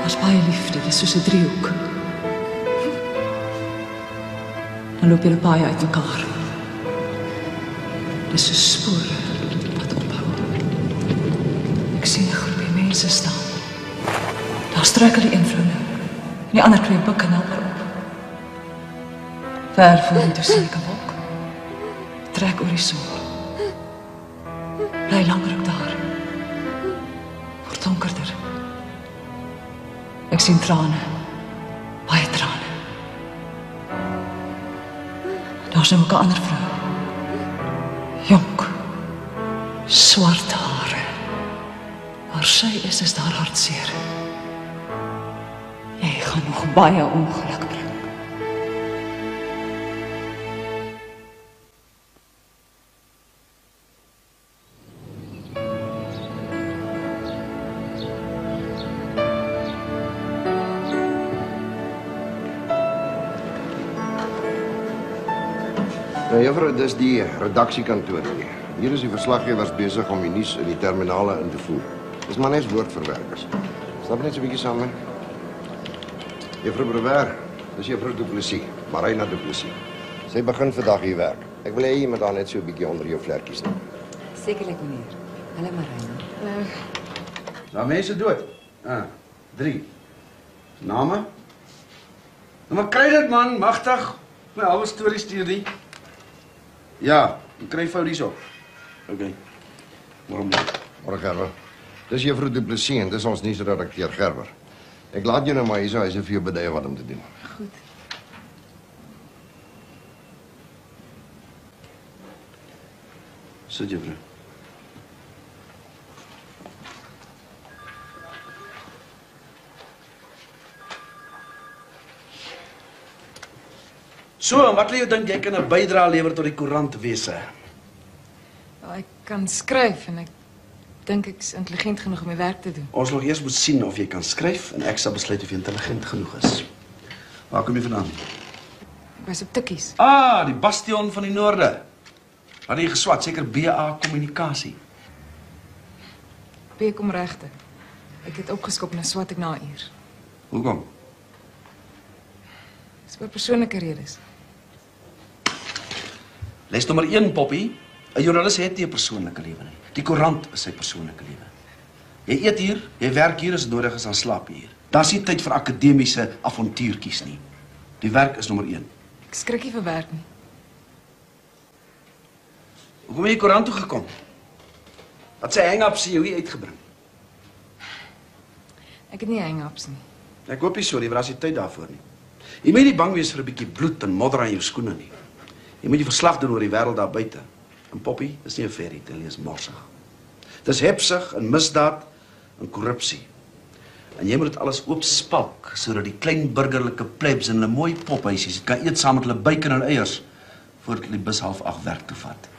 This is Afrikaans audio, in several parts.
Daar's baie liefde, dis soos 'n driehoek. Dan loop julle baie uit mekaar. Dis so spore wat ophou. Ek sien 'n groepie mense staan. Daar struikel die een vrou nou. En die ander klim bukke na haar op. Ver vorentoe sien ek 'n wolk. Trek oor die son. Bly langer op daar. Word donkerder. Ek sien trane. Baie trane. Daar's nou ook 'n ander vrou. Jonk. Swart hare. Waar sy is daar hartseer. Jy gaan nog baie ongeluk bring. Nou juffrou, dis die redaksiekantoor hier. Hier is die verslaggewers besig om die nuus in die terminale in te voer. Dis maar net woordverwerkers. Stap net so 'n bietjie saam met. Juffrou Brewer, dis juffrou Du Plessis, Marina Du Plessis. Sy begin vandag hier werk. Ek wil hê jy moet haar net so 'n bietjie onder jou vlekkies neem. Sekerlik, meneer. Hallo Marina. Daar mense dood. 3. Name? Nou maar kry dit man, magtig. My ouer storie stuur nie. Ja, ek kry foutief op. OK. Waarom nie? Môre Gerber. Dis juffrou Du Plessis en dis ons nuusredakteur Gerber. Ek laat jou nou maar hier so, hy se vir jou beduie wat om te doen. Goed. Sit juffrou. So, wat wil jy dink jy kan 'n bydrae lewer tot die koerantwese? Ja, ek kan skryf en ek dink ek's intelligent genoeg om my werk te doen. Ons wil eers moet sien of jy kan skryf en ek sal besluit of jy intelligent genoeg is. Waar kom jy vandaan? Ek was op Tikkies. Ah, die bastion van die noorde. Wat het jy geswat? Seker BA kommunikasie. B kom regte. Ek het opgeskop en swat ek na 'n uur. Hoekom? Dis vir persoonlike redes. Les nommer 1, Poppy. 'n Joernalis het nie 'n persoonlike lewe nie. Die koerant is sy persoonlike lewe. Jy eet hier, jy werk hier as nodig is, dan slaap jy hier. Daar's nie tyd vir akademiese avontuurtjies nie. Die werk is nommer 1. Ek skrik nie vir werk nie. Hoekom het jy koerant toe gekom? Wat sy hang-ups jou hier uitgebring? Ek het nie hang-ups nie. Ek hoop nie so, jy was nie tyd daarvoor nie. Jy moet nie bang wees vir 'n bietjie bloed en modder aan jou skoene nie. Jy moet die verslag doen oor die wêreld daar buite. En Poppy, is nie 'n fairy tale, is morsig. Dis hepsig en misdaad en korrupsie. En jy moet dit alles oopspalk sodat die klein burgerlike plebs in hulle mooi pophuisies kan eet saam met hulle bacon en eiers voordat hulle die bus 7:30 werk toe vat.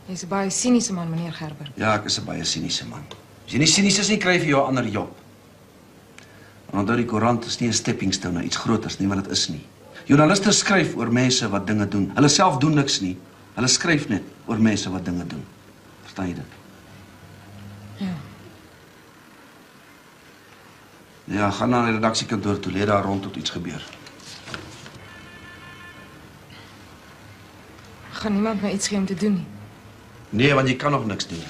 Jy's 'n baie siniese man, meneer Gerber. Ja, ek is 'n baie siniese man. As jy nie sinies is nie, kry jy vir jou 'n ander job. En onthou die koerant is nie 'n stepping stone na iets groters nie, wat dit is nie. Joernaliste skryf oor mense wat dinge doen. Hulle self doen niks nie. Hulle skryf net oor mense wat dinge doen. Verstaan jy dit? Ja. Ja, gaan na die redaksiekantoor toe, lê daar rond tot iets gebeur. Gaan niemand my iets gee om te doen nie. Nee, want jy kan nog niks doen.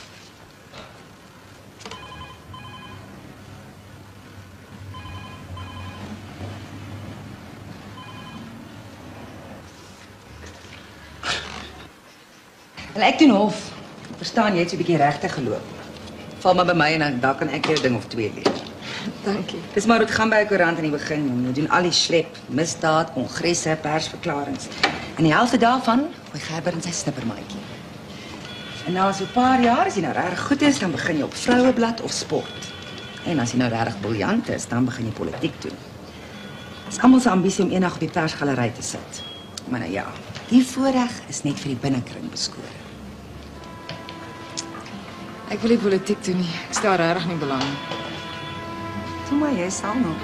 Wel, ek doen hof. Verstaan, jy het so 'n bietjie regte geloop. Val maar by my en dan kan ek jou 'n ding of 2 leer. Dankie. Dis maar hoe dit gaan by 'n koerant in die begin. Jy doen al die slep, misdaad, kongresse, persverklaringe. En die helfte daarvan gooi Gerber in sy snippermaatjie. En na so 'n paar jaar, as jy nou regtig goed is, dan begin jy op Vroueblad of Sport. En as jy nou regtig briljant is, dan begin jy politiek doen. Dis almal se ambisie om eendag op die persgalery te sit. Maar nou ja, die voorreg is net vir die binnekring beskore. Ek wil nie politiek doen nie. Ek stel regtig nie belang nie. Toe maar jy sal nog.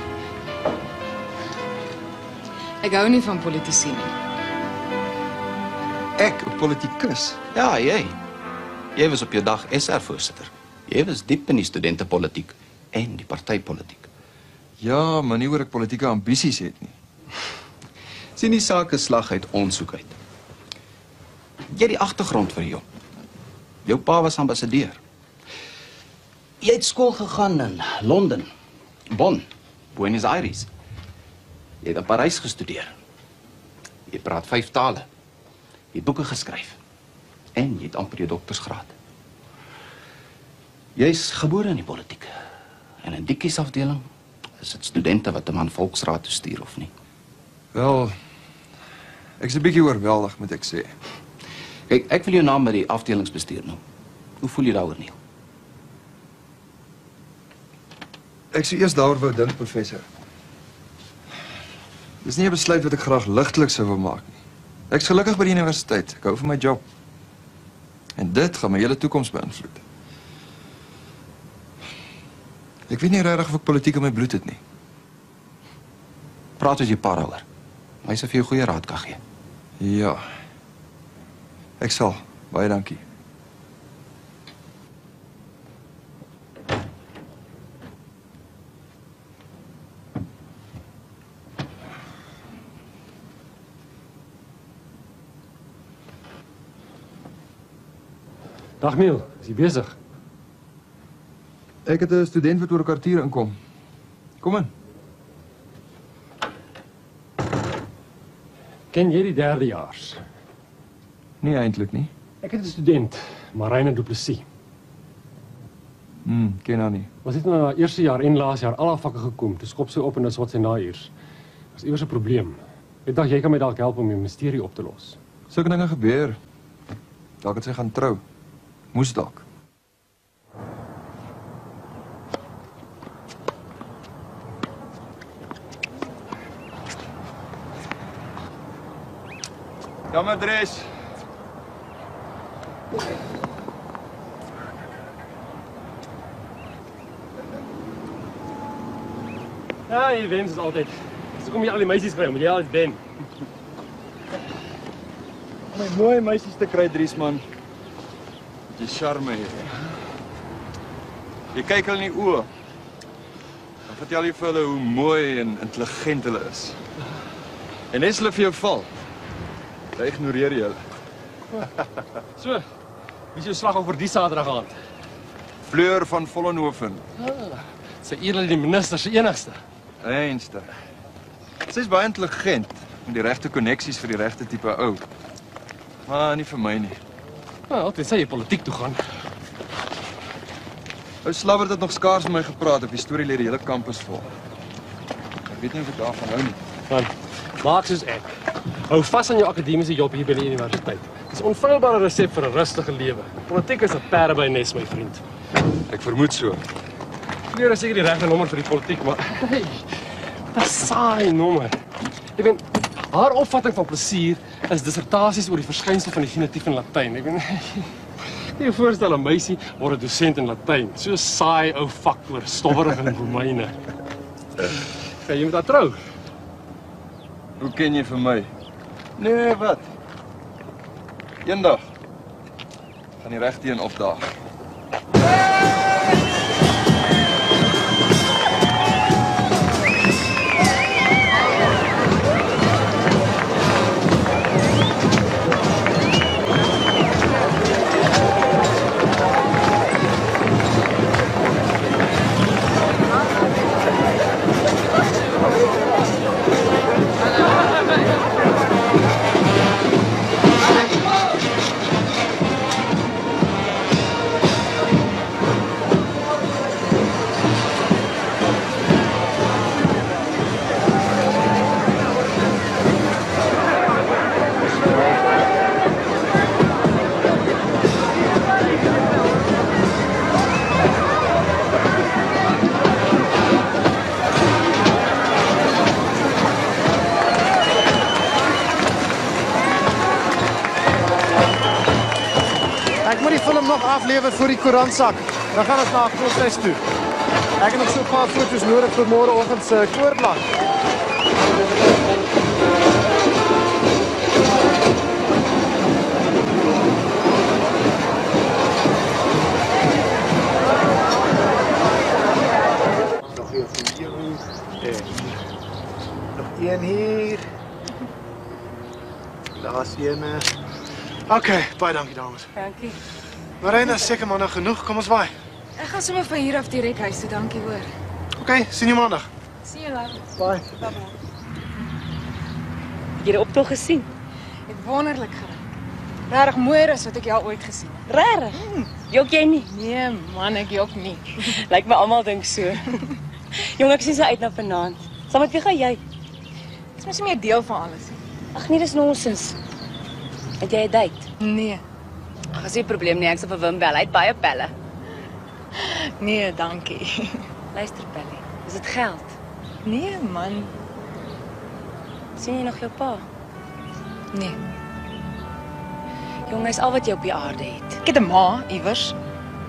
Ek hou nie van politici nie. Ek, 'n politikus. Ja, jy. Jy was op jou dag SR-voorsitter. Jy was diep in die studentepolitiek en die partypolitiek. Ja, maar nie oor ek politieke ambisies het nie. Sien die saak is slag uit ondersoek uit. Jy het die agtergrond vir jou. Jou pa was ambassadeur. Jy het skool gegaan in Londen, Bonn, Buenos Aires. Jy het in Parys gestudeer. Jy praat 5 tale. Jy het boeke geskryf. En jy het amper jou doktorsgraad. Jy is gebore in die politiek. En in die kiesafdeling is dit studente wat 'n man volksraad toe stuur of nie. Wel, ek is 'n bietjie oorweldig, moet ek sê. Kyk, ek wil jou naam by die afdelingsbestuur noem. Hoe voel jy daaroor, Neil? Ek sou eers daaroor wou dink, professor. Dis nie 'n besluit wat ek graag ligtelik sou wil maak nie. Ek is gelukkig by die universiteit. Ek hou van my job. En dit gaan my hele toekoms beïnvloed. Ek weet nie regtig of ek politiek in my bloed het nie. Praat met jou pa daaroor. Hy sal vir jou goeie raad kan gee. Ja. Ek sal. Baie dankie. Dag Miel, is jy besig? Ek het 'n student wat oor 'n kwartier inkom. Kom in. Ken jy die derdejaars? Nie eintlik nie. Ek het 'n student, Marine Du Plessis. Ken haar nie. Was dit nou na eerste jaar en laaste jaar al haar vakke gekom, toe skop sy op en dis wat sy nahuurs. Dis iewers 'n probleem. Ek dink jy kan my dalk help om die misterie op te los. Sulke dinge gebeur. Dalk het sy gaan trou. Moes dalk. Jammer adres. Ja, jy wen soos altyd. So kom jy al die meisies kry, moet jy altyd wen. Om my mooi meisies te kry, Driesman. Jy charme het. Jy kyk hulle in die oë. Dan vertel jy vir hulle hoe mooi en intelligent hulle is. En as hulle vir jou val, dan ignoreer jy hulle. So, wie is jou slagoffer die Saterdag aand? Fleur van Vollenhoven. Sy eerlik die minister se enigste. Einste. Sy is baie intelligent met die regte koneksies vir die regte tipe ou. Maar nie vir my nie. Nou, altyd sê jy politiek toe gaan. Ou Slabbert het nog skaars met my gepraat op die storie lê die hele kampus vol. Ek weet nie of ek daarvan hou nie. Man, maak soos ek. Hou vas aan jou akademiese job hier by die universiteit. Dis 'n onfeilbare resep vir 'n rustige lewe. Politiek is 'n perde by nes, my vriend. Ek vermoed so. Fleur is seker die regte nommer vir die politiek, maar hey, wat 'n saai nommer. Ek weet, haar opvatting van plesier is dissertasies oor die verskynsel van die genitief in Latyn. Ek weet, jy voorstel 'n meisie word 'n dosent in Latyn. So saai ou vak oor stowwerig en Romeine. Gaan jy met haar trou? Hoe ken jy vir my? Nee, wat? Eendag gaan die regte een opdaag. Ek moet die film nog aflewer voor die koerantsak. Dan gaan ons na 'n koshuis toe. Ek het nog so 'n paar foto's nodig vir môreoggend se koorblad. Sene. Okay, baie dankie dames. Dankie. Marina, seker maar nou genoeg. Kom ons waai. Ek gaan sommer van hier af direk huis toe, dankie hoor. Okay, sien jou maandag. Sien jou later. Bye. Het jy die optog gesien? Het wonderlik geraak. Regtig mooier as wat ek jou ooit gesien het. Regtig? Jok jy nie? Nee man, ek jok nie. Lyk my almal dink so. Jong, ek sien so uit na vanaand. Saam met wie gaan jy? Dis mos nie meer deel van alles nie. Ag nee, dis nonsens. Het jy 'n date? Nee. Ag, as jy 'n probleem nie, ek sal vir Wim bel. Hy het baie pelle. Nee, dankie. Luister, Pelly. Is dit geld? Nee man. Sien jy nog jou pa? Nee. Jong, hy's al wat jy op die aarde het. Ek het 'n ma iewers.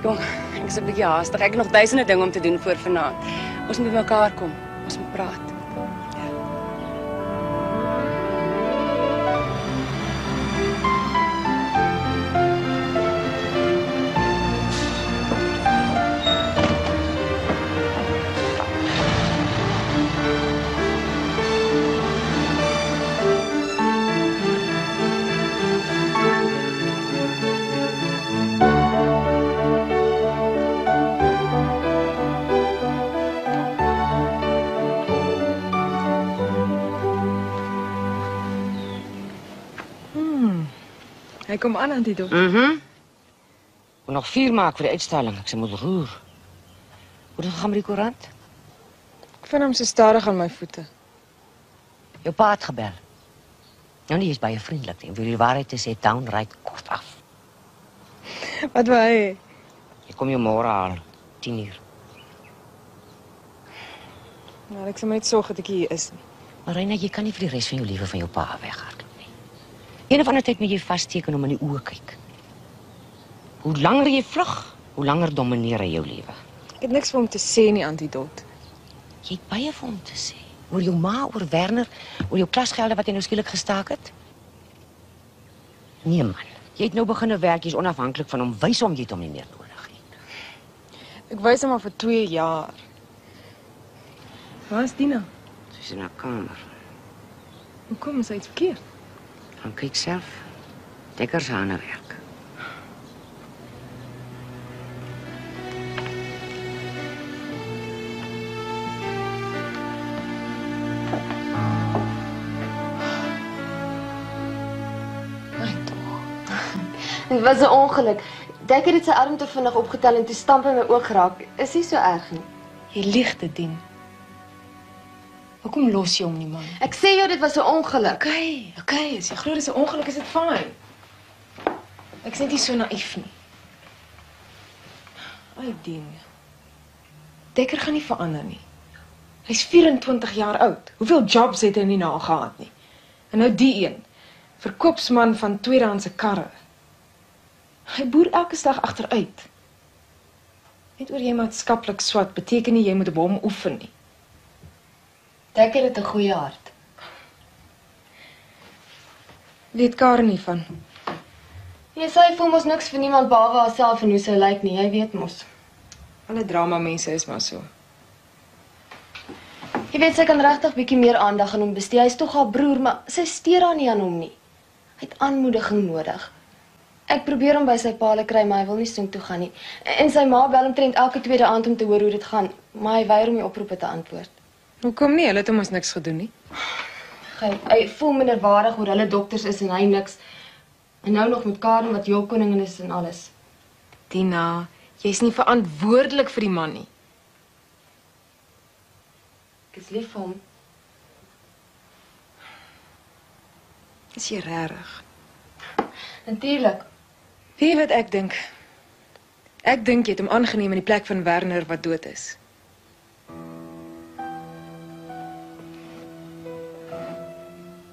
Jong, ek is 'n bietjie haastig. Ek het nog duisende dinge om te doen voor vanaand. Ons moet by mekaar kom. Ons moet praat. Hy kom aan die dop. Moet nog 4 maak vir die uitstalling. Ek sê moet roer. Hoe het dit gegaan met die koerant? Ek vind hom so stadig aan my voete. Jou pa het gebel. Nou nie, is baie vriendelik nie. Wil jy die waarheid te sê, downright kort af. Wat wou hy? Ek kom jou môre haal, 10:00. Nou, ek sal net sorg dat ek hier is nie. Marina, jy kan nie vir die res van jou lewe van jou pa weghardloop nie. Een of ander tyd moet jy vaststeken om in die oë kyk. Hoe langer jy vlug, hoe langer domineer hy jou lewe. Ek het niks vir hom te sê nie, Antidot. Jy het baie vir hom te sê. Oor jou ma, oor Werner, oor jou klasgelde wat jy nou skielik gestaak het. Nee man, jy het nou begin werk, jy's onafhanklik van hom. Wys hom jy het hom nie meer nodig nie. Ek wys hom al vir 2 jaar. Waar is Dina? Sy is in haar kamer. Hoekom is hy iets verkeerd? Gaan kyk self. Dekker se hande werk. Dit was 'n ongeluk. Dekker het sy arm te vinnig opgetel en toe stamp hy my oog geraak. Is nie so erg nie. Jy lieg dit, Dien. Hoekom los jy hom nie, man? Ek sê jou dit was 'n ongeluk. Okay, as jy glo dis 'n ongeluk, is dit fyn. Ek is net nie so naïef nie. Ai, Dien. Dekker gaan nie verander nie. Hy's 24 jaar oud. Hoeveel jobs het hy nie na gehad nie? En nou die een, verkoopsman van tweedehandse karre. Hy boer elke dag agteruit. Net oor jy maatskaplik swat beteken nie jy moet op hom oefen nie. Dekker het 'n goeie hart. Weet Karen nie van. Jy sê voel mos niks vir niemand behalwe haarself en hoe sy lyk nie. Jy weet mos. Alle drama mense is maar so. Jy weet sy kan regtig bietjie meer aandag aan hom bestee. Hy's tog haar broer, maar sy steur haar nie aan hom nie. Hy het aanmoediging nodig. Ek probeer hom by sy paal kry, maar hy wil nie soontoe gaan nie. En sy ma bel omtrent elke tweede aand om te hoor hoe dit gaan, maar hy weier om die oproepe te antwoord. Hoekom nie? Hulle het hom ons niks gedoen nie. Hy voel minderwaardig oor hulle dokters is en hy niks. En nou nog met Karen wat jolkoningin is en alles. Tina, jy's nie verantwoordelik vir die man nie. Ek is lief vir hom. Is jy regtig? Natuurlik. Weet jy wat ek dink? Ek dink jy het hom aangeneem in die plek van Werner wat dood is.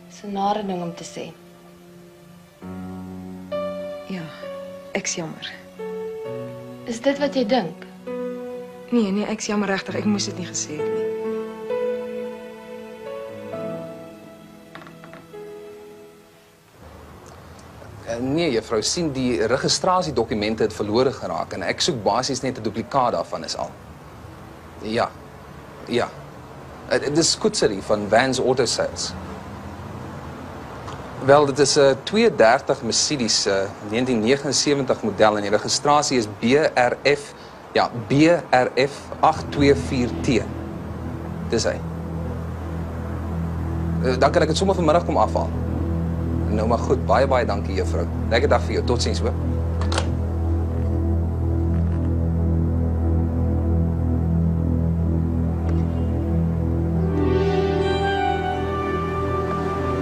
Dis 'n nare ding om te sê. Ja, ek's jammer. Is dit wat jy dink? Nee, ek's jammer regtig. Ek moes dit nie gesê het nie. Nee, juffrou, sien die registrasiedokumente het verlore geraak en ek soek basies net 'n duplikaat daarvan is al. Ja. Dis Koetserie van Vans Auto Sales. Wel, dit is 'n 230 Mercedes 1979 model en die registrasie is BRF 824T. Dis hy. Dan kan ek dit sommer vanmiddag kom afhaal. Nou maar goed, baie dankie juffrou. Lekker dag vir jou. Totsiens hoor.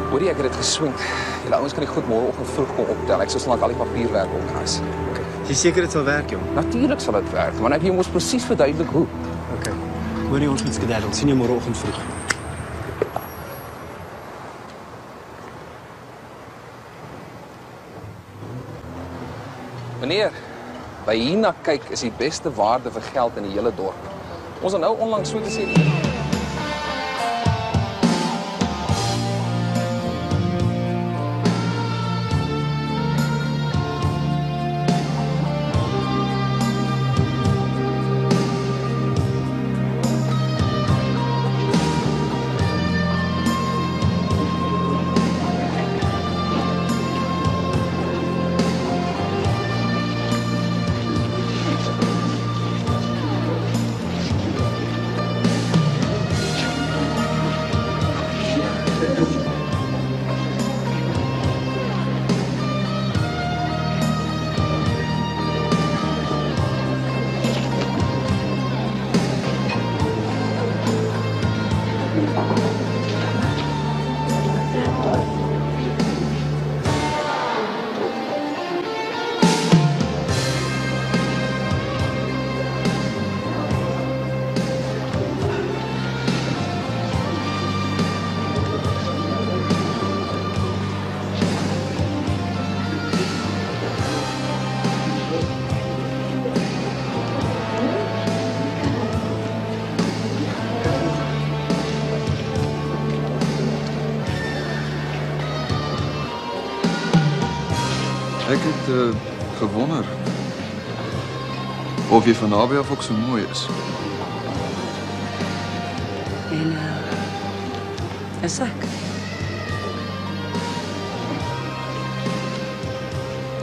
Hoorie, ek het dit geswing. Julle ouens kan die goed môreoggend vroeg kom optel. Ek sal snel al die papierwerk organiseer. Jy seker dit sal werk, jong? Natuurlik sal dit werk, maar ek jy mos presies verduidelik hoe. Okay. Hoorie, ons moet skedule. Sien jou môreoggend vroeg. Meneer, by hierna kyk is die beste waarde vir geld in die hele dorp. Ons het nou onlangs so te sê Ek het gewonder of jy van naby af ook so mooi is. En is ek?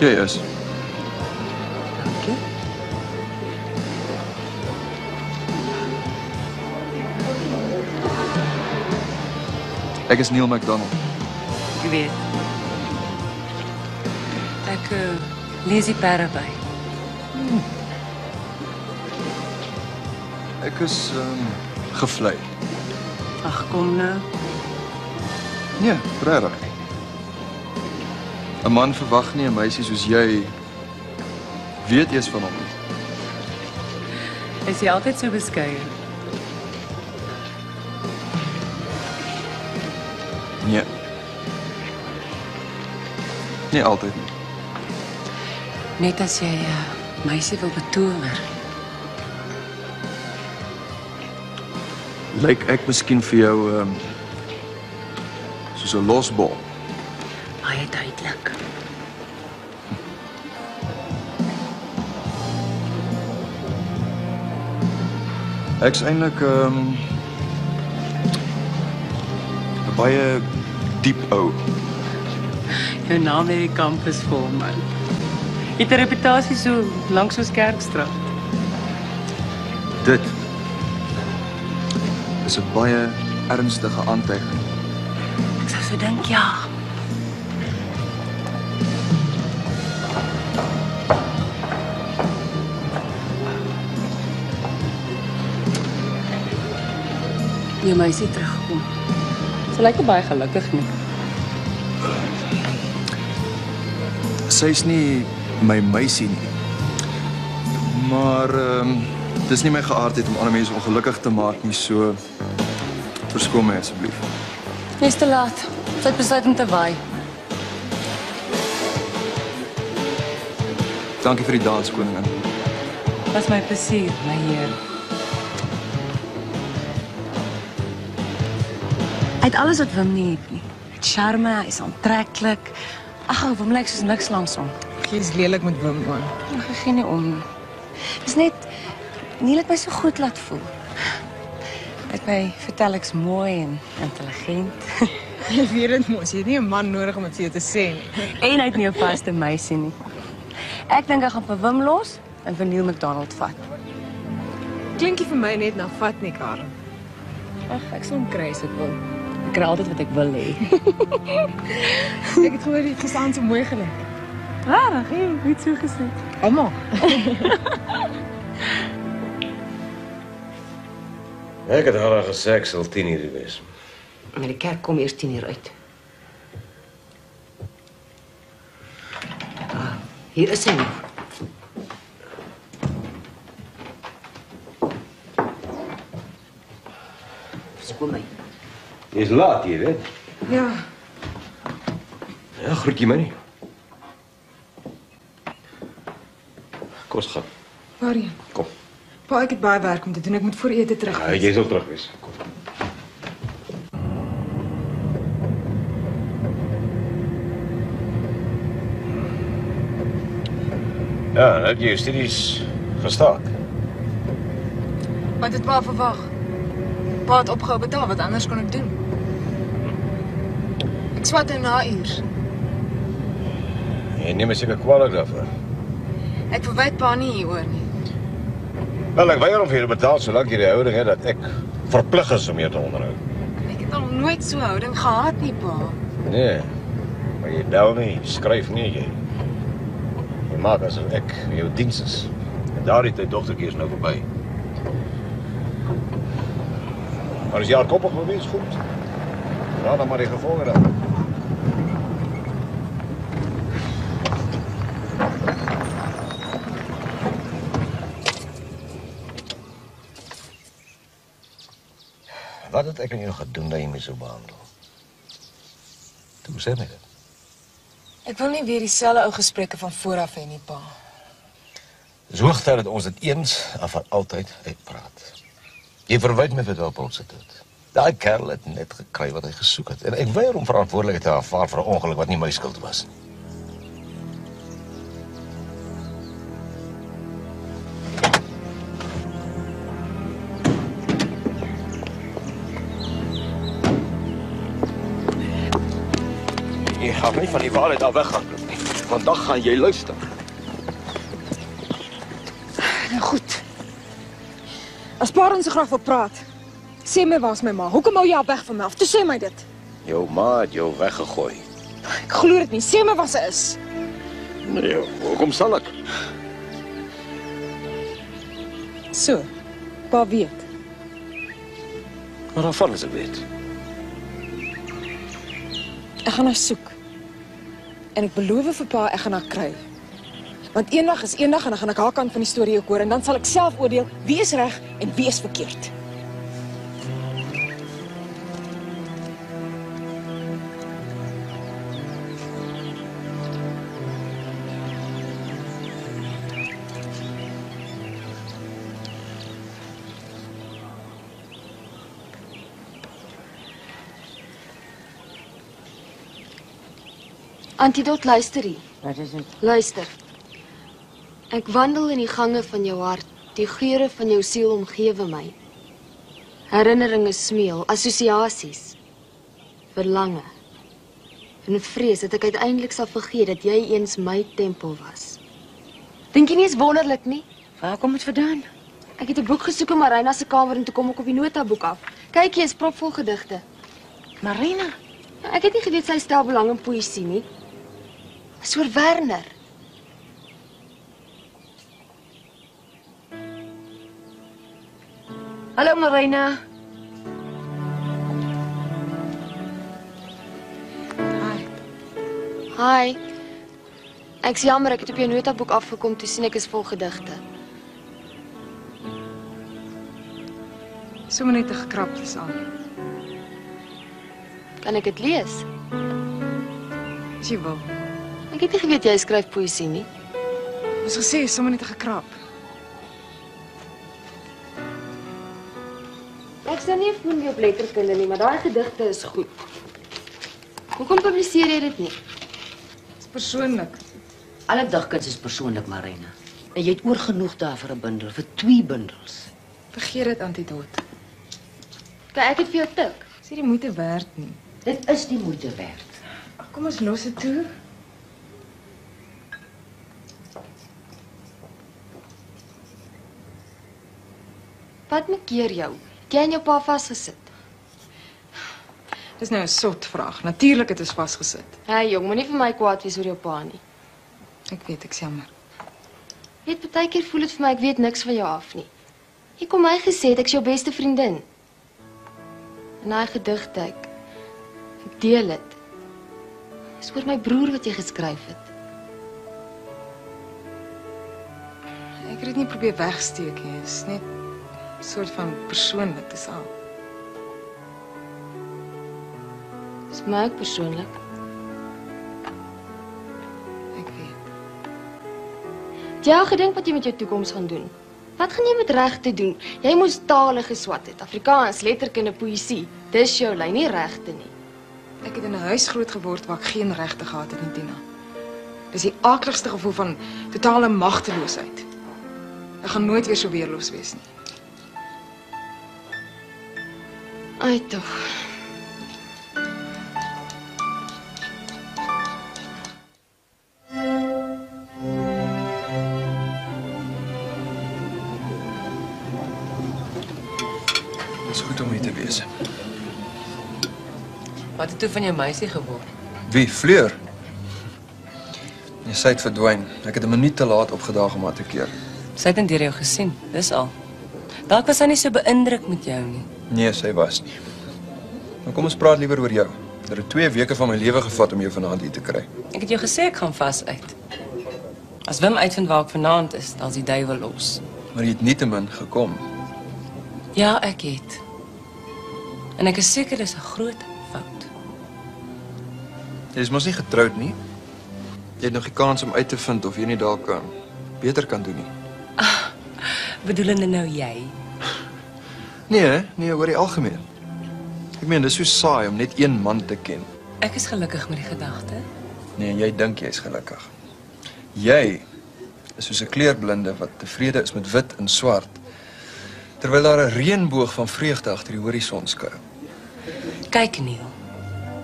Jy is. Dankie. Ek is Neil MacDonald. Ek weet. Ek lees die perre by. Ek is gevlei. Ag, kom nou. Nee, regtig. 'n Man verwag nie 'n meisie soos jy weet eers van hom nie. Is jy altyd so beskeie? Nee. Nie altyd nie. Net as jy meisie wil betower. Lyk ek miskien vir jou soos 'n losbol? Baie duidelik. Ek's eintlik 'n baie diep ou. Jou naam het die kampus vol, man. Jy het 'n reputasie so lank soos Kerkstraat. Dit is 'n baie ernstige aantuiging. Ek sou so dink, ja. Jou meisie terugkom. Sy lyk baie gelukkig nie. Sy's nie my meisie nie. Maar dis nie my geaardheid om ander mense ongelukkig te maak nie, so verskoon my asseblief. Dis te laat. Sy het besluit om te waai. Dankie vir die dans, koningin. Was my plesier, my heer. Hy het alles wat Wim nie het nie. Hy het charme, hy is aantreklik. Ag, Wim lyk soos niks langs hom. Jy's lelik met Wim, man. Ag, ek gee nie om nie. Dis net nie laat my so goed laat voel. Hy het my vertel ek's mooi en intelligent. Jy weet dit mos, jy het nie 'n man nodig om dit vir jou te sê nie. En hy het nie 'n vaste meisie nie. Ek dink ek gaan vir Wim los en vir Neil McDonald vat. Klinkie vir my net na vat nie, Karen. Ag, ek sal hom kry as ek wil. Ek kry altyd wat ek wil hê. Ek het gehoor jy het gisteraan so mooi gelyk. Rarig, hoe het so gesê? Almal. Ek het haar gesê ek sal 10:00 wees. Maar die kerk kom eers 10:00 uit. Hier is hy nog. Skoon my. Jy is laat hier, weet? Ja, Ja, groet jy my nie. Kom ons gaan. waarheen? Kom. Pa, ek het baie werk om te doen. Ek moet voor ete terug wees. Jy sal terug wees. Kom. Ja, nou het jy jou studies gestaak. Wat het pa verwag? Pa het opgehou betaal, wat anders kon ek doen? Ek swat in na uur. Jy neem my seker kwalijk daarvoor. Ek verwyd pa nie hieroor nie. Wel, ek weier om vir jou te betaal solank jy die houding het dat ek verplig is om jou te onderhou. Ek het al nooit so houding gehad nie, pa. Nee, maar jy bel nie, skryf nie, jy maak asof ek in jou diens is. En daardie tyd dogtertjie is nou verby. Maar as jy hardkoppig wil wees, goed. Dra dan maar die gevolge dan. Wat het ek aan jou gedoen dat jy my so behandel? Toe sê my dit. Ek wil nie weer dieselfde ou gesprekke van vooraf hê nie, pa. Dis hoogtyd dat ons dit eens en vir altyd uitpraat. Jy verwyd my vir Welpol se dood. Daai kerel het net gekry wat hy gesoek het. En ek weier om verantwoordelikheid te aanvaar vir 'n ongeluk wat nie my skuld was nie. Jy gaan nie van die waarheid af weghardloop nie. Vandag gaan jy luister. Nou goed. As pa ons so graag wil praat, sê my waar's my ma. Hoekom hou jy haar weg van my af? Toe sê my dit. Jou ma het jou weggegooi. Ek glo dit nie. Sê my waar sy is. Nee, hoekom sal ek? So. Pa weet. Maar waarvan is ek weet? Ek gaan haar soek. En ek beloof vir pa ek gaan haar kry. Want eendag is eendag en dan gaan ek haar kant van die storie ook hoor en dan sal ek self oordeel wie is reg en wie is verkeerd. Antidot, luister hier. Wat is dit? Luister. Ek wandel in die gange van jou hart. Die geure van jou siel omgewe my. Herinneringe smeel, assosiasies. Verlange. En vrees dat ek uiteindelik sal vergeet dat jy eens my tempel was. Dink jy nie is wonderlik nie? Waar kom dit vandaan? Ek het 'n boek gesoek in Marina se kamer en toe kom ek op die notaboek af. Kyk, hier is propvol gedigte. Marina? Ja, ek het nie geweet sy stel belang in poësie nie. Dis oor Werner. Hallo Marina. Hi. Ek's jammer ek het op jou notaboek afgekom toe sien ek is vol gedigte. Sommer net 'n gekrapte saam. Kan ek dit lees? As jy wil. Ek het nie geweet jy skryf poësie nie. Ons gesê sommer net 'n gekrap. Ek sien nie van jou letterkunde nie, maar daai gedigte is goed. Hoekom publiseer jy dit nie? Dis persoonlik. Alle digkuns is persoonlik, Marina. En jy het oor genoeg daar vir 'n bundel, vir 2 bundels. Vergeet dit, Antidot. Kyk, ek het vir jou tik. Dis nie die moeite werd nie. Dit is die moeite werd. Kom ons los dit toe. Wat maak keer jou? Het jy en jou pa vasgesit? Dis nou 'n sot vraag. Natuurlik het ons vasgesit. Hey jong, moenie vir my kwaad wees oor jou pa nie. Ek weet, ek's jammer. Weet, partykeer voel dit vir my ek weet niks van jou af nie. Jy kom my gesê ek's jou beste vriendin. En daai gedigte ek deel dit. Dis oor my broer wat jy geskryf het. Ek het dit nie probeer wegsteek nie. Dit is net 'n soort van persoonlik, dis al. Dis vir my ook persoonlik. Ek weet. Het jy al gedink wat jy met jou toekoms gaan doen? Wat gaan jy met regte doen? Jy moes tale geswat het, Afrikaans, letterkunde, poësie. Dis jou lyn, nie regte nie. Ek het in 'n huis groot geword waar ek geen regte gehad het nie, Tina. Dis die aakligste gevoel van totale magteloosheid. Ek gaan nooit weer so weerloos wees nie. Ai tog. Dit is goed om hier te wees. Wat het toe van jou meisie geword? Wie? Fleur? Nee, sy het verdwyn. Ek het 'n minuut te laat opgedaag om haar te keer. Sy het deur jou gesien, dis al. Dalk was sy nie so beïndruk met jou nie. Nee, sy was nie. Maar kom ons praat liewer oor jou. Dit het 2 weke van my lewe gevat om jou vanaand hier te kry. Ek het jou gesê ek gaan vas uit. As Wim uitvind waar ek vanaand is, dan is die duiwel los. Maar jy het nietemin gekom. Ja, ek het. En ek is seker dis 'n groot fout. Jy is mos nie getroud nie. Jy het nog die kans om uit te vind of jy nie dalk beter kan doen nie. Bedoelende nou jy? Nee, oor die algemeen. Ek meen, dis so saai om net een man te ken. Ek is gelukkig met die gedagte. Nee, en jy dink jy's gelukkig. Jy is soos 'n kleurblinde wat tevrede is met wit en swart, terwyl daar 'n reënboog van vreugde agter die horison skuil. Kyk Neil,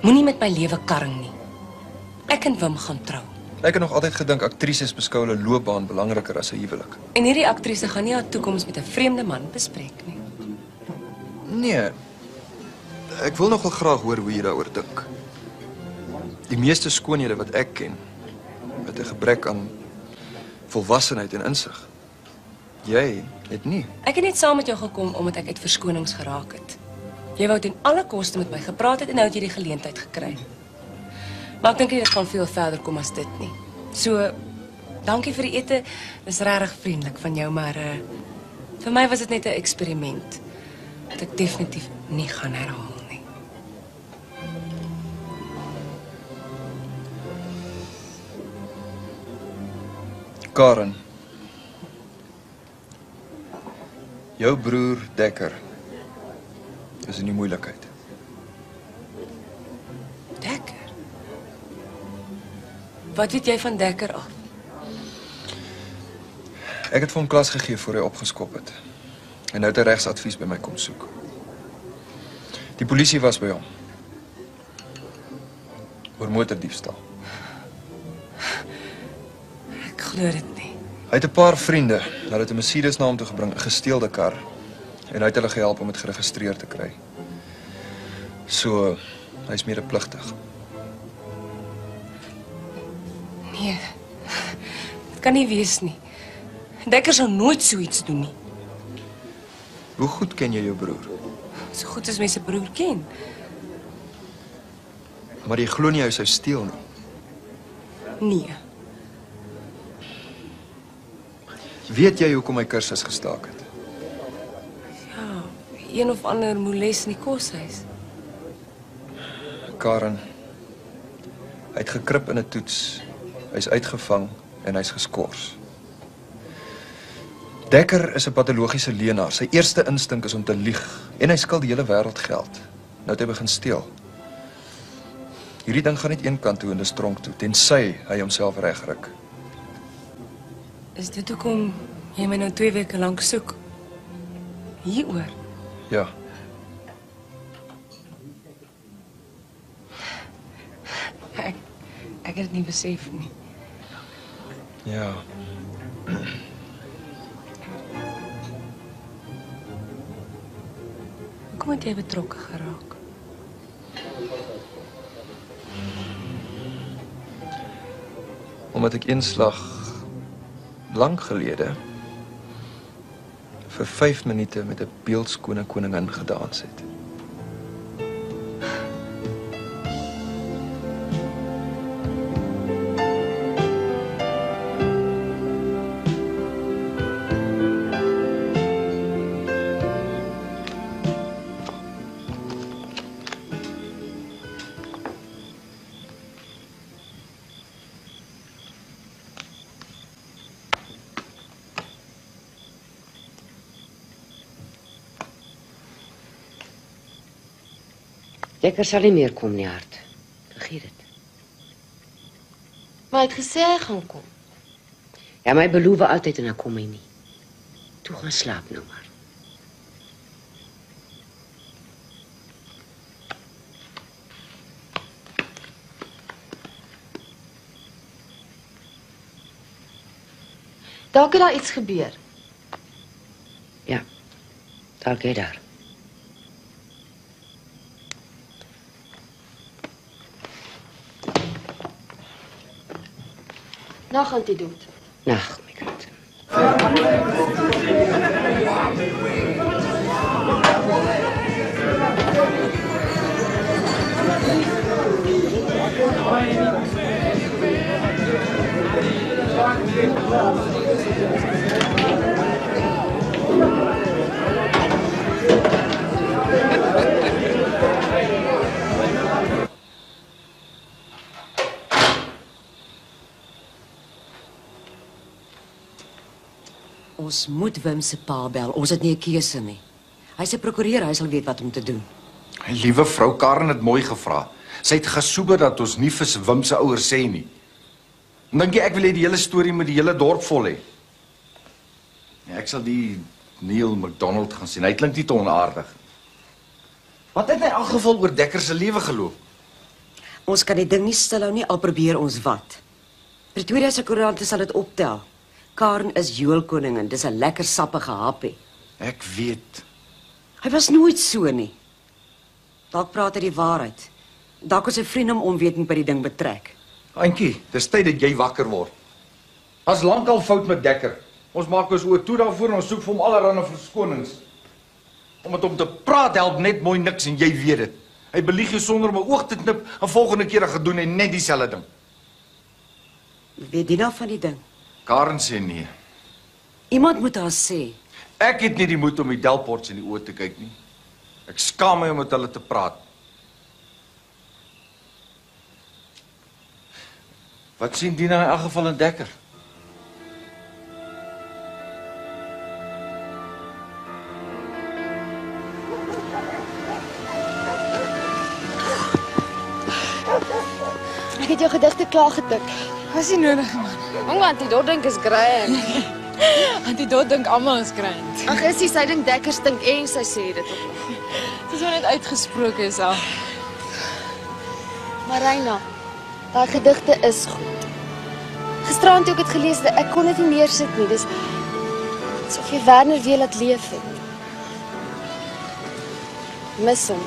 moenie met my lewe karring nie. Ek en Wim gaan trou. Ek het nog altyd gedink aktrises beskou hulle loopbaan belangriker as 'n huwelik. En hierdie aktrise gaan nie haar toekoms met 'n vreemde man bespreek nie. Nee. Ek wil nogal graag hoor hoe jy daaroor dink. Die meeste skoonhede wat ek ken, het 'n gebrek aan volwassenheid en insig. Jy het nie. Ek het net saam met jou gekom omdat ek uit verskonings geraak het. Jy wou ten alle koste met my gepraat het en nou het jy die geleentheid gekry. Maar ek dink nie dit gaan veel verder kom as dit nie. So, dankie vir die ete. Dis regtig vriendelik van jou, maar vir my was dit net 'n eksperiment wat ek definitief nie gaan herhaal nie. Karen. Jou broer Dekker is in die moeilikheid. Dekker? Wat weet jy van Dekker af? Ek het vir hom klas gegee voor hy opgeskop het. En nou het hy regsadvies by my kom soek. Die polisie was by hom. Oor motordiefstal. Ek glo dit nie. Hy het 'n paar vriende, hulle het 'n Mercedes na hom toe gebring, 'n gesteelde kar. En hy het hulle gehelp om dit geregistreer te kry. So, hy's medepligtig. Nee. Dit kan nie wees nie. Dekker sou nooit so iets doen nie. Hoe goed ken jy jou broer? So goed as mense broer ken. Maar jy glo nie hy sou steel nie. Nee. Weet jy hoekom hy kursus gestaak het? Ja, een of ander moles in die koshuis. Karen, hy het gekrip in 'n toets. Hy's uitgevang en hy's geskort. Dekker is 'n patologiese leienaar. Sy eerste instink is om te lieg en hy skuld die hele wêreld geld. Nou het hy begin steel. Hierdie ding gaan net een kant toe en dis tronk toe, tensy hy homself regryk. Is dit hoekom jy my nou 2 weke lank soek? Hieroor? Ja. Ek het dit nie besef nie. Ja. Hoekom het jy betrokke geraak? Omdat ek eenslag lank gelede vir 5 minute met 'n beeldskone koningin gedans het. Dekker sal nie meer kom nie, Hart. Vergeet dit. Maar hy het gesê hy gaan kom. Ja, my beloof altyd en dan kom hy nie. Toe gaan slaap nou maar. Dalk het daar iets gebeur. Ja, dalk hy daar. Nag aan die dood. Nag, my kind. Ons moet Wim se pa bel. Ons het nie 'n keuse nie. Hy's 'n prokureur, hy sal weet wat om te doen. My liewe vrou Karen het mooi gevra. Sy het gesoeker dat ons nie vir Wim se ouers sê nie. En dink jy ek wil hê die hele storie met die hele dorp vol hê? Ja, ek sal die Neil McDonald gaan sien. Hy klink nie te onaardig. Wat het in elk geval oor Dekker se lewe geloop? Ons kan die ding nie stilhou nie, al probeer ons wat. Pretoria se koerante sal dit optel. Karen is joelkoningin, dis 'n lekker sappige happie. Ek weet. Hy was nooit so nie. Dalk praat hy die waarheid. Dalk is sy vriend hom onwetend by die ding betrek. Antjie, dis tyd dat jy wakker word. As lankal fout met Dekker. Ons maak ons oë toe daarvoor en ons soek vir hom allerlei verskonings. Om met hom te praat help net mooi niks en jy weet dit. Hy belieg jou sonder om 'n oog te knip en volgende keer gedoen hy net dieselfde ding. Weet jy nou van die ding? Karen sê nee. Iemand moet haar sê. Ek het nie die moed om die Delports in die oë te kyk nie. Ek skaam my om met hulle te praat. Wat sien Dina in elk geval in Dekker? Ek het jou gedigte klaar getik. Was nie nodig, man. Hang aan, die dot dink is grand. Die dot dink almal is grand. Ag, is sy dink Dekker stink en sy sê dit ook. Dis so net uitgesproke is al. Marina, daai gedigte is goed. Gisterand toe ek dit gelees het, ek kon dit nie neersit nie. Dis asof jy Werner weer laat leef het. Mis hom.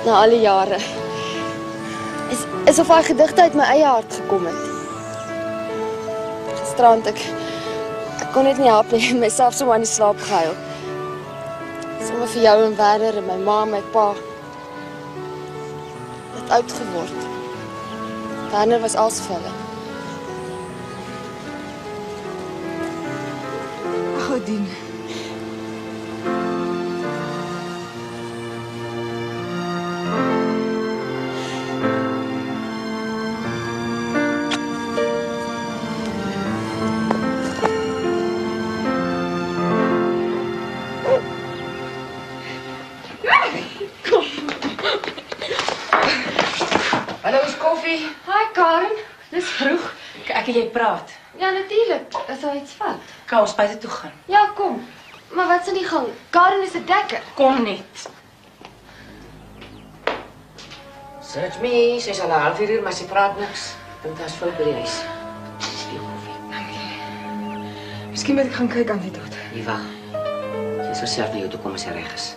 Na al die jare. Is of daai gedigte uit my eie hart gekom het. Gisterand ek kon dit nie help nie, myself so aan die slaap gehuil. Sommige vir jou en Werner en my ma en my pa. Het oud geword. Werner was als vir hulle. Godien. Hallo, is koffie? Hi Karen, dis vroeg. Ek en jy praat. Ja, natuurlik. Is daar iets fout? Kan ons buite toe gaan? Ja, kom. Maar wat's aan die gang? Karen is 'n Dekker. Kom net. Search me, sy's al 'n halfuur, maar sy praat niks. Dink daar's volk by die huis. Miskien moet ek gaan kyk aan die dood. Nie wag. Sy sal self na jou toe kom as sy reg is.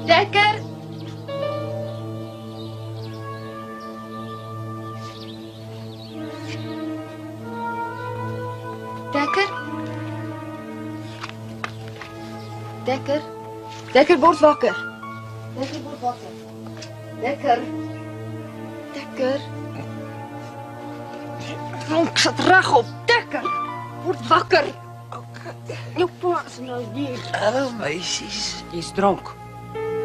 Dekker! Dekker? Dekker? Dekker, word wakker. Dekker, word wakker. Dekker? Dekker? Ronk sit regop. Dekker! Word wakker. Jou pa is nou hier. Oh, meisies, jy's dronk.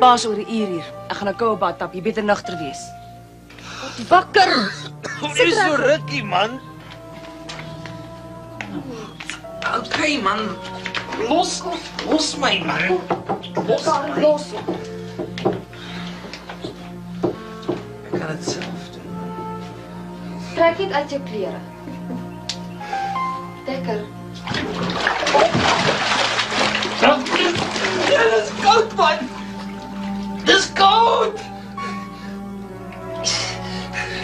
Pa's oor 'n uur hier. Ek gaan 'n koue bad tap, jy beter nugter wees. Word wakker. Dis so rukkie, man. Okay, man. Los my, man. Los my. Los. Ek kan dit self doen. Trek dit uit jou klere. Dekker. Dit is koud, man. Dis koud.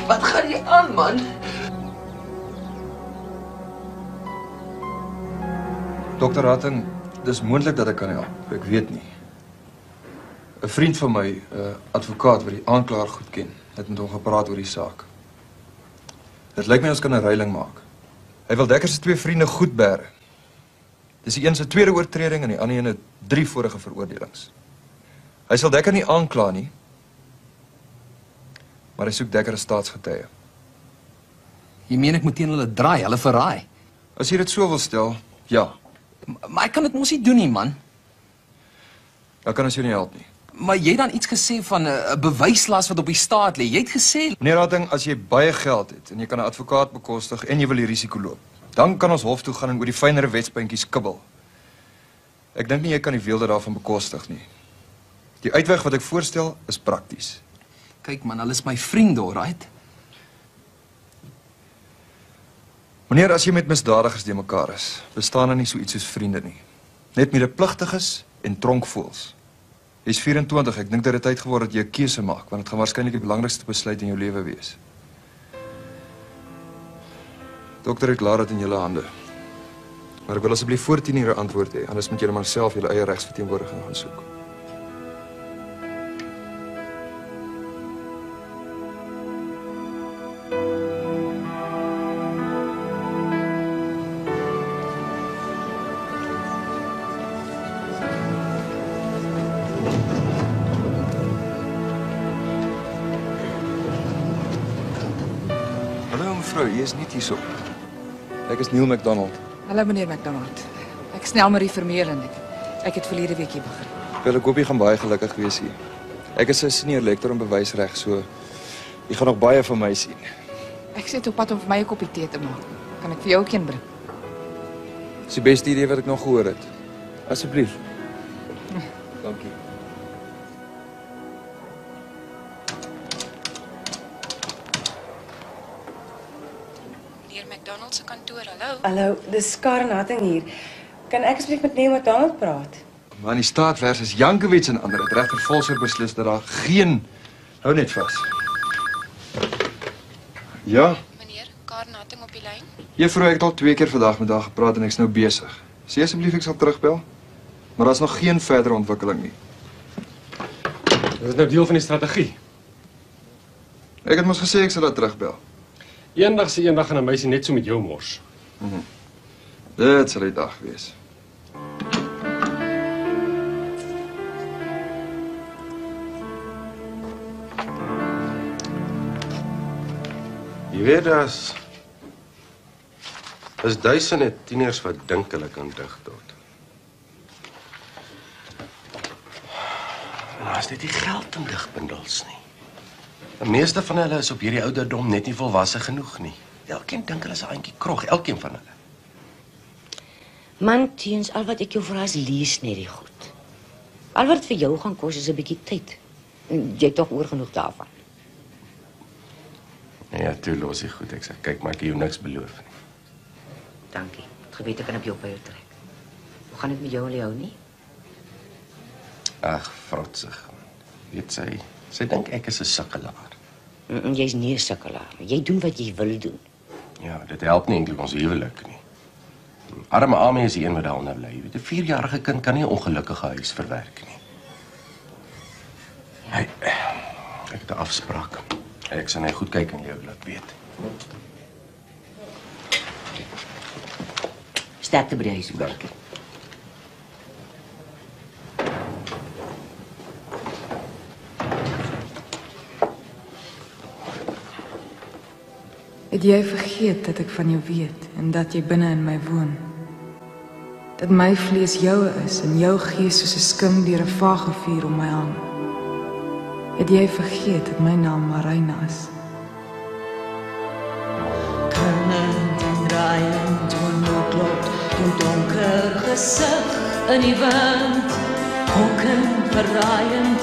Wat gaan jy aan, man? Dr. Ratting, dis moontlik dat ek kan help. Ek weet nie. 'n Vriend van my, 'n advokaat wat die aanklaer goed ken, het met hom gepraat oor die saak. Dit lyk my ons kan 'n ruiling maak. Hy wil Dekker se 2 vriende goed bære. Dis die een se tweede oortreding en die ander een het 3 vorige veroordelings. Hy sal Dekker nie aankla nie, maar hy soek Dekker as staatsgetuie. Jy meen ek moet teen hulle draai, hulle verraai? As jy dit so wil stel, ja. Maar ek kan dit mos nie doen nie, man. Dan kan ons jou nie help nie. Maar jy het dan iets gesê van 'n bewyslas wat op die staat lê. Jy het gesê... Meneer Ratting, as jy baie geld het en jy kan 'n advokaat bekostig en jy wil die risiko loop, dan kan ons hof toe gaan en oor die fynere wetspuntjies kibbel. Ek dink nie jy kan die weelde daarvan bekostig nie. Die uitweg wat ek voorstel is prakties. Kyk man, hulle is my vriende, alright? Meneer, as jy met misdadigers de mekaar is, bestaan daar nie so iets soos vriende nie. Net medepligtiges en tronkvoëls. Jy's 24, ek dink dat dit tyd geword dat jy 'n keuse maak, want dit gaan waarskynlik die belangrikste besluit in jou lewe wees. Dokter, ek laat dit in julle hande. Maar ek wil asseblief voor 10 uur antwoord hê, anders moet julle maar self julle eie regsverteenwoordiging gaan soek. Hallo mevrou, jy is nie hierso. Ek is Neil McDonald. Hallo meneer McDonald. Ek snel Marie Vermeulen. Ek het verlede week hier begin. Wel, ek hoop jy gaan baie gelukkig wees hier. Ek is 'n senior lektor in bewysreg, so jy gaan nog baie van my sien. Ek sit op pad om vir my 'n koppie tee te maak. Kan ek vir jou ook een bring? Dis die beste idee wat ek nog gehoor het. Asseblief. Dankie. Meneer McDonald se kantoor, hallo. Hallo, dis Karen Hatting hier. Kan ek asseblief met Neil McDonald praat? Maar in die staat versus Jankovic en ander het regter Volser beslis dat daar geen... Hou net vas. Ja? Meneer, Karen Hatting op die lyn. Juffrou, ek het al 2 keer vandag met haar gepraat en ek's nou besig. Sê asseblief ek sal terugbel. Maar daar's nog geen verdere ontwikkeling nie. Dit is nou deel van die strategie. Ek het mos gesê ek sal haar terugbel. Eendag gaan 'n meisie net so met jou mors. Dit sal die dag wees. Jy weet, daar's duisende tieners wat dink hulle kan dig tot. En daar's net nie geld in digbundels nie. Die meeste van hulle is op hierdie ouderdom net nie volwasse genoeg nie. Elkeen dink hulle is 'n aantjie krog, elkeen van hulle. Man, teens, al wat ek jou vra is lees net die goed. Al wat het vir jou gaan kos is 'n bietjie tyd. En jy het tog oor genoeg daarvan. Ja, toe los jy goed. Ek sê, kyk, maar ek het jou niks beloof nie. Dankie. Het geweet ek kan op jou by jou trek. Hoe gaan dit met jou en Leo nie? Ag, vrotsig. Weet sy dink ek is 'n sukkelaar. Jy's nie 'n sukkelaar nie. Jy doen wat jy wil doen. Ja, dit help nie eintlik ons huwelik nie. Arme Ame is die een wat daaronder bly. Jy weet, 'n 4-jarige kind kan nie 'n ongelukkige huis verwerk nie. Ja. Hey, ek het 'n afspraak. Ek sal net goed kyk en jou laat weet. Sterkte by die huis. Dankie. Het jy vergeet dat ek van jou weet en dat jy binne in my woon? Dat my vlees joue is en jou gees soos 'n skim deur 'n vage vuur om my hang? Het jy vergeet dat my naam Marina is? Krullend en draaiend, onnoodlot, jou donker gesig in die wind. Hokken verraaiend,